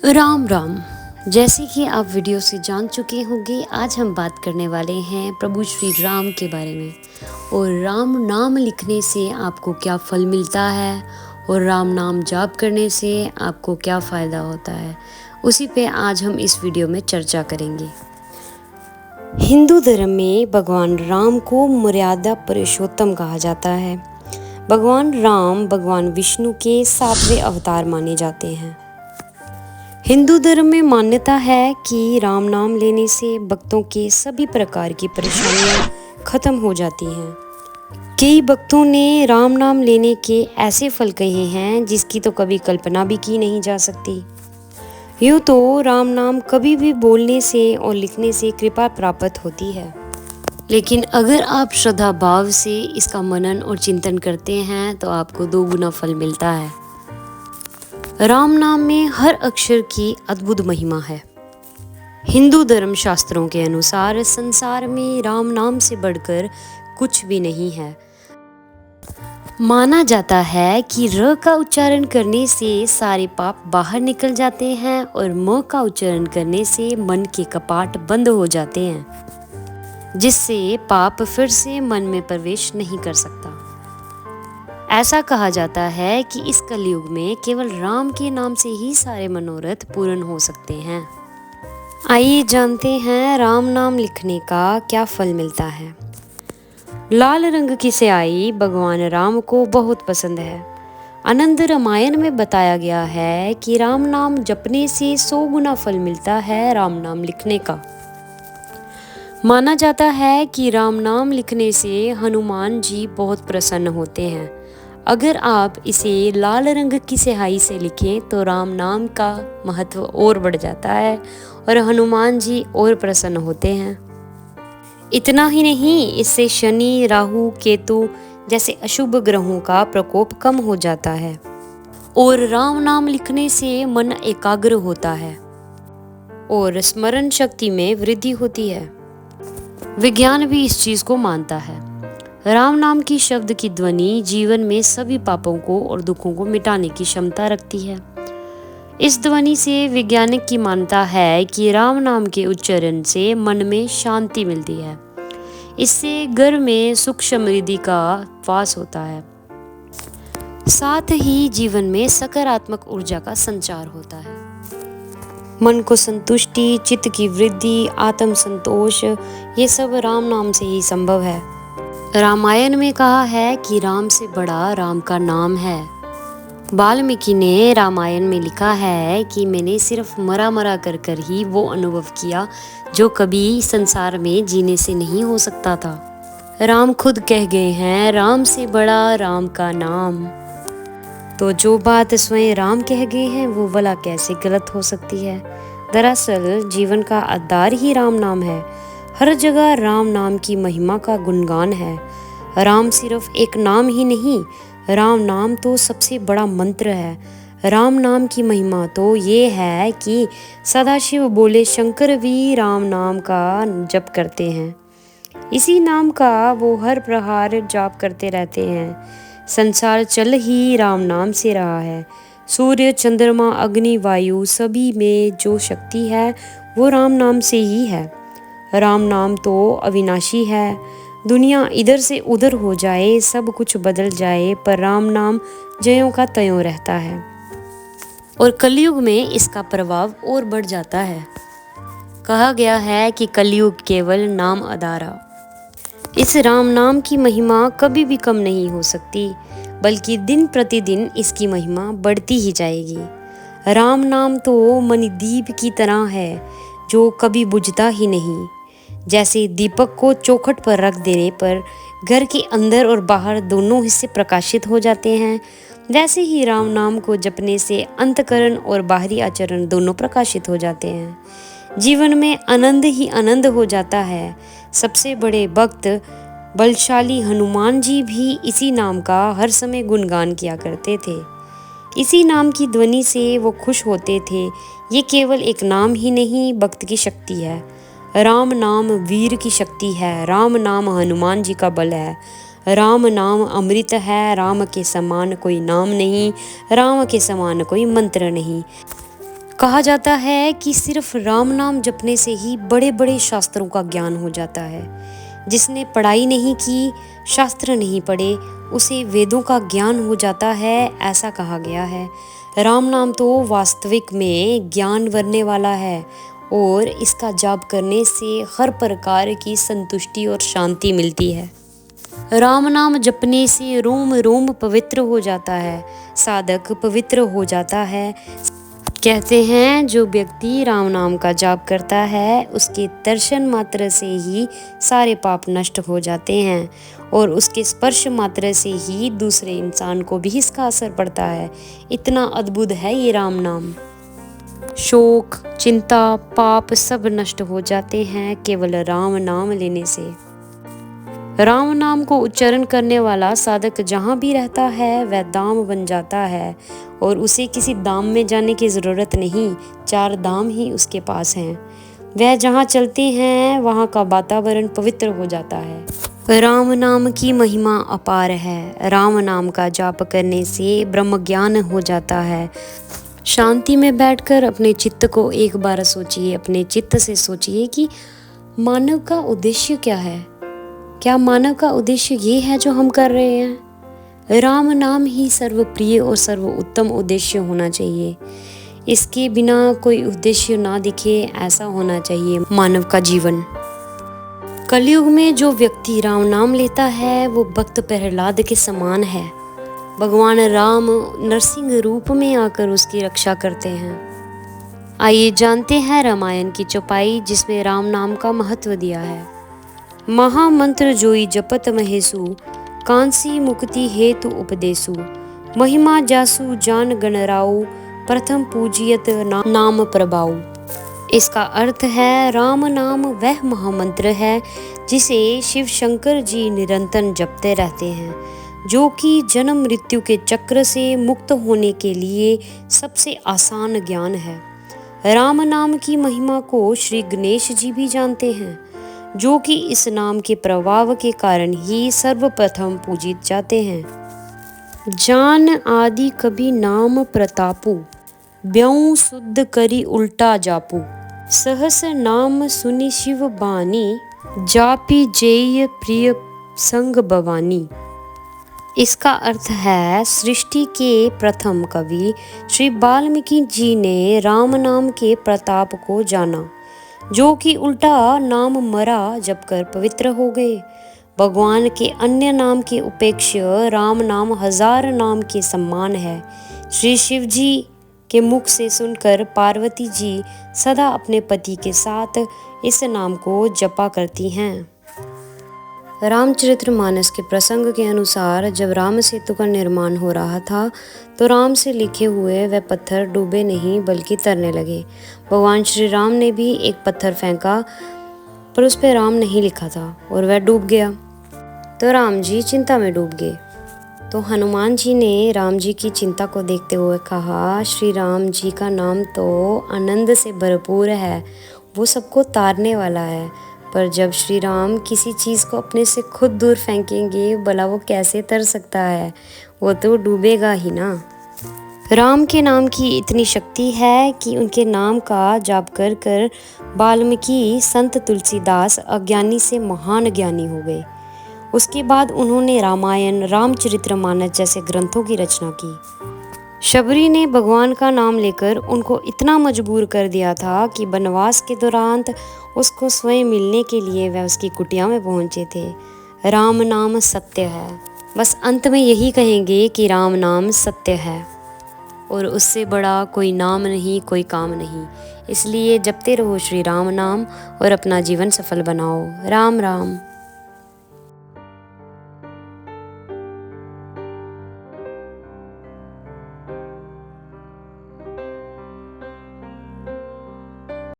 राम राम। जैसे कि आप वीडियो से जान चुके होंगे, आज हम बात करने वाले हैं प्रभु श्री राम के बारे में और राम नाम लिखने से आपको क्या फल मिलता है और राम नाम जाप करने से आपको क्या फ़ायदा होता है, उसी पे आज हम इस वीडियो में चर्चा करेंगे। हिंदू धर्म में भगवान राम को मर्यादा पुरुषोत्तम कहा जाता है। भगवान राम भगवान विष्णु के 7वें अवतार माने जाते हैं। हिंदू धर्म में मान्यता है कि राम नाम लेने से भक्तों के सभी प्रकार की परेशानियां खत्म हो जाती हैं। कई भक्तों ने राम नाम लेने के ऐसे फल कहे हैं जिसकी तो कभी कल्पना भी की नहीं जा सकती। यूँ तो राम नाम कभी भी बोलने से और लिखने से कृपा प्राप्त होती है, लेकिन अगर आप श्रद्धा भाव से इसका मनन और चिंतन करते हैं तो आपको 2 गुना फल मिलता है। राम नाम में हर अक्षर की अद्भुत महिमा है। हिंदू धर्म शास्त्रों के अनुसार संसार में राम नाम से बढ़कर कुछ भी नहीं है। माना जाता है कि र का उच्चारण करने से सारे पाप बाहर निकल जाते हैं और म का उच्चारण करने से मन के कपाट बंद हो जाते हैं, जिससे पाप फिर से मन में प्रवेश नहीं कर सकता। ऐसा कहा जाता है कि इस कलयुग में केवल राम के नाम से ही सारे मनोरथ पूर्ण हो सकते हैं। आइए जानते हैं राम नाम लिखने का क्या फल मिलता है। लाल रंग की स्याही भगवान राम को बहुत पसंद है। आनंद रामायण में बताया गया है कि राम नाम जपने से 100 गुना फल मिलता है राम नाम लिखने का। माना जाता है कि राम नाम लिखने से हनुमान जी बहुत प्रसन्न होते हैं। अगर आप इसे लाल रंग की स्याही से लिखें तो राम नाम का महत्व और बढ़ जाता है और हनुमान जी और प्रसन्न होते हैं। इतना ही नहीं, इससे शनि, राहु, केतु जैसे अशुभ ग्रहों का प्रकोप कम हो जाता है और राम नाम लिखने से मन एकाग्र होता है और स्मरण शक्ति में वृद्धि होती है। विज्ञान भी इस चीज को मानता है। राम नाम की शब्द की ध्वनि जीवन में सभी पापों को और दुखों को मिटाने की क्षमता रखती है। इस ध्वनि से वैज्ञानिक की मान्यता है कि राम नाम के उच्चारण से मन में शांति मिलती है। इससे घर में सुख समृद्धि का वास होता है। साथ ही जीवन में सकारात्मक ऊर्जा का संचार होता है। मन को संतुष्टि, चित्त की वृद्धि, आत्म संतोष, ये सब राम नाम से ही संभव है। रामायण में कहा है कि राम से बड़ा राम का नाम है। वाल्मीकि ने रामायण में लिखा है कि मैंने सिर्फ मरा मरा कर ही वो अनुभव किया जो कभी संसार में जीने से नहीं हो सकता था। राम खुद कह गए हैं, राम से बड़ा राम का नाम। तो जो बात स्वयं राम कह गए हैं वो भला कैसे गलत हो सकती है। दरअसल जीवन का आधार ही राम नाम है। हर जगह राम नाम की महिमा का गुणगान है। राम सिर्फ एक नाम ही नहीं, राम नाम तो सबसे बड़ा मंत्र है। राम नाम की महिमा तो ये है कि सदाशिव बोले शंकर भी राम नाम का जप करते हैं। इसी नाम का वो हर प्रहार जाप करते रहते हैं। संसार चल ही राम नाम से रहा है। सूर्य, चंद्रमा, अग्नि, वायु सभी में जो शक्ति है वो राम नाम से ही है। राम नाम तो अविनाशी है। दुनिया इधर से उधर हो जाए, सब कुछ बदल जाए, पर राम नाम ज्यों का त्यों रहता है और कलयुग में इसका प्रभाव और बढ़ जाता है। कहा गया है कि कलयुग केवल नाम आधारा। इस राम नाम की महिमा कभी भी कम नहीं हो सकती, बल्कि दिन प्रतिदिन इसकी महिमा बढ़ती ही जाएगी। राम नाम तो मणिदीप की तरह है जो कभी बुझता ही नहीं। जैसे दीपक को चौखट पर रख देने पर घर के अंदर और बाहर दोनों हिस्से प्रकाशित हो जाते हैं, वैसे ही राम नाम को जपने से अंतकरण और बाहरी आचरण दोनों प्रकाशित हो जाते हैं। जीवन में आनंद ही आनंद हो जाता है। सबसे बड़े भक्त बलशाली हनुमान जी भी इसी नाम का हर समय गुणगान किया करते थे। इसी नाम की ध्वनि से वो खुश होते थे। ये केवल एक नाम ही नहीं, भक्त की शक्ति है। राम नाम वीर की शक्ति है। राम नाम हनुमान जी का बल है। राम नाम अमृत है। राम के समान कोई नाम नहीं, राम के समान कोई मंत्र नहीं। कहा जाता है कि सिर्फ राम नाम जपने से ही बड़े बड़े शास्त्रों का ज्ञान हो जाता है। जिसने पढ़ाई नहीं की, शास्त्र नहीं पढ़े, उसे वेदों का ज्ञान हो जाता है, ऐसा कहा गया है। राम नाम तो वास्तविक में ज्ञान भरने वाला है और इसका जाप करने से हर प्रकार की संतुष्टि और शांति मिलती है। राम नाम जपने से रोम रोम पवित्र हो जाता है, साधक पवित्र हो जाता है। कहते हैं जो व्यक्ति राम नाम का जाप करता है उसके दर्शन मात्र से ही सारे पाप नष्ट हो जाते हैं और उसके स्पर्श मात्र से ही दूसरे इंसान को भी इसका असर पड़ता है। इतना अद्भुत है ये राम नाम। शोक, चिंता, पाप सब नष्ट हो जाते हैं केवल राम नाम लेने से। राम नाम को उच्चारण करने वाला साधक जहाँ भी रहता है वह धाम बन जाता है और उसे किसी धाम में जाने की ज़रूरत नहीं, 4 धाम ही उसके पास हैं। वह जहाँ चलते हैं वहाँ का वातावरण पवित्र हो जाता है। राम नाम की महिमा अपार है। राम नाम का जाप करने से ब्रह्म ज्ञान हो जाता है। शांति में बैठकर अपने चित्त को एक बार सोचिए, अपने चित्त से सोचिए कि मानव का उद्देश्य क्या है। क्या मानव का उद्देश्य ये है जो हम कर रहे हैं? राम नाम ही सर्वप्रिय और सर्वोत्तम उद्देश्य होना चाहिए। इसके बिना कोई उद्देश्य ना दिखे, ऐसा होना चाहिए मानव का जीवन। कलयुग में जो व्यक्ति राम नाम लेता है वो भक्त प्रहलाद के समान है। भगवान राम नरसिंह रूप में आकर उसकी रक्षा करते हैं। आइए जानते हैं रामायण की चौपाई जिसमें राम नाम का महत्व दिया है। महामंत्र जोई जपत महेशु, कांसी मुक्ति हेतु उपदेशु, महिमा जासु जान गणराउ, प्रथम पूजियत नाम प्रभाऊ। इसका अर्थ है राम नाम वह महामंत्र है जिसे शिव शंकर जी निरंतर जपते रहते हैं, जो कि जन्म मृत्यु के चक्र से मुक्त होने के लिए सबसे आसान ज्ञान है। राम नाम की महिमा को श्री गणेश जी भी जानते हैं, जो कि इस नाम के प्रभाव के कारण ही सर्वप्रथम पूजित जाते हैं। जान आदि कभी नाम प्रतापु, ब्यों शुद्ध करी उल्टा जापू, सहस नाम सुनि शिव बानी, जापी जेय प्रिय संग भवानी। इसका अर्थ है सृष्टि के प्रथम कवि श्री वाल्मीकि जी ने राम नाम के प्रताप को जाना, जो कि उल्टा नाम मरा जपकर पवित्र हो गए। भगवान के अन्य नाम के उपेक्षा राम नाम 1000 नाम के समान है। श्री शिव जी के मुख से सुनकर पार्वती जी सदा अपने पति के साथ इस नाम को जपा करती हैं। रामचरितमानस के प्रसंग के अनुसार जब राम सेतु का निर्माण हो रहा था तो राम से लिखे हुए वह पत्थर डूबे नहीं बल्कि तैरने लगे। भगवान श्री राम ने भी एक पत्थर फेंका पर उस पर राम नहीं लिखा था और वह डूब गया, तो राम जी चिंता में डूब गए। तो हनुमान जी ने राम जी की चिंता को देखते हुए कहा, श्री राम जी का नाम तो आनंद से भरपूर है, वो सबको तारने वाला है, पर जब श्री राम किसी चीज़ को अपने से खुद दूर फेंकेंगे भला वो कैसे तर सकता है, वो तो डूबेगा ही ना। राम के नाम की इतनी शक्ति है कि उनके नाम का जाप कर कर वाल्मीकि संत तुलसीदास अज्ञानी से महान ज्ञानी हो गए। उसके बाद उन्होंने रामायण, रामचरितमानस जैसे ग्रंथों की रचना की। शबरी ने भगवान का नाम लेकर उनको इतना मजबूर कर दिया था कि वनवास के दौरान उसको स्वयं मिलने के लिए वह उसकी कुटिया में पहुंचे थे। राम नाम सत्य है। बस अंत में यही कहेंगे कि राम नाम सत्य है और उससे बड़ा कोई नाम नहीं, कोई काम नहीं। इसलिए जपते रहो श्री राम नाम और अपना जीवन सफल बनाओ। राम राम।